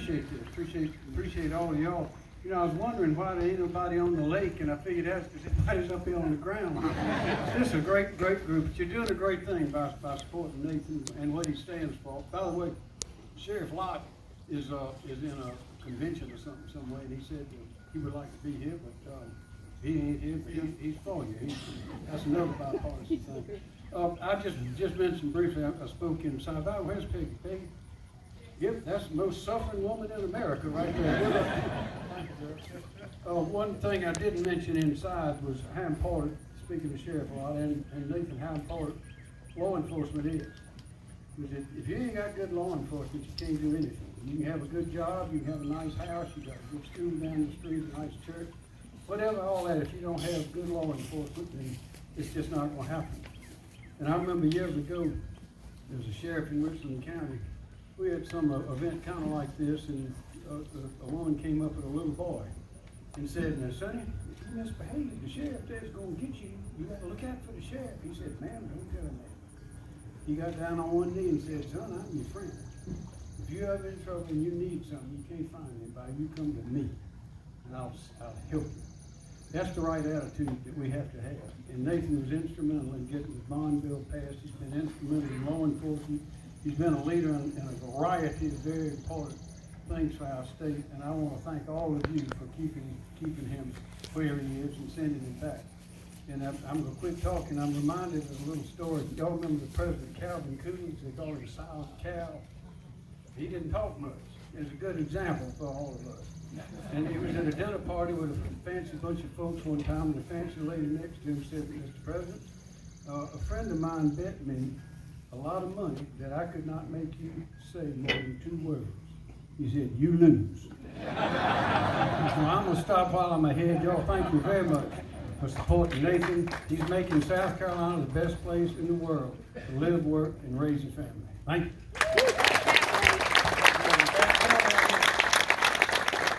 appreciate this. Appreciate all of y'all. You know, I was wondering why there ain't nobody on the lake, and I figured that's because everybody's up here on the ground. This is a great group. But you're doing a great thing by supporting Nathan and what he stands for. By the way, Sheriff Lott is in a convention or something some way, and he said that he would like to be here, but he ain't here. But he's for you. That's another bipartisan thing. I just mentioned briefly. I spoke in South. Where's Peggy? Peggy? Yep, that's the most suffering woman in America right there. One thing I didn't mention inside was how important, speaking of Sheriff Lott and Nathan, how important law enforcement is. Because if you ain't got good law enforcement, you can't do anything. You can have a good job, you can have a nice house, you got a good school down the street, a nice church, whatever, all that. If you don't have good law enforcement, then it's just not going to happen. And I remember years ago, there was a sheriff in Richland County. We had some event kind of like this, and a woman came up with a little boy and said, "Now, sonny, if you misbehave, the sheriff there's going to get you. You got to look out for the sheriff." He said, "Ma'am, don't tell him that." He got down on one knee and said, "Son, I'm your friend. If you're ever in trouble and you need something, you can't find anybody, you come to me, and I'll help you." That's the right attitude that we have to have. And Nathan was instrumental in getting the bond bill passed. He's been instrumental in law enforcement. He's been a leader in a variety of very important things for our state. And I want to thank all of you for keeping him where he is and sending him back. And I'm going to quit talking. I'm reminded of a little story. Y'all remember the President Calvin Coolidge? They called him Silent Cal. He didn't talk much. It's a good example for all of us. And he was at a dinner party with a fancy bunch of folks one time, and the fancy lady next to him said, "Mr. President, a friend of mine bet me a lot of money that I could not make you say more than 2 words. He said, 'You lose.'" So I'm going to stop while I'm ahead. Y'all, thank you very much for supporting Nathan. He's making South Carolina the best place in the world to live, work, and raise your family. Thank you.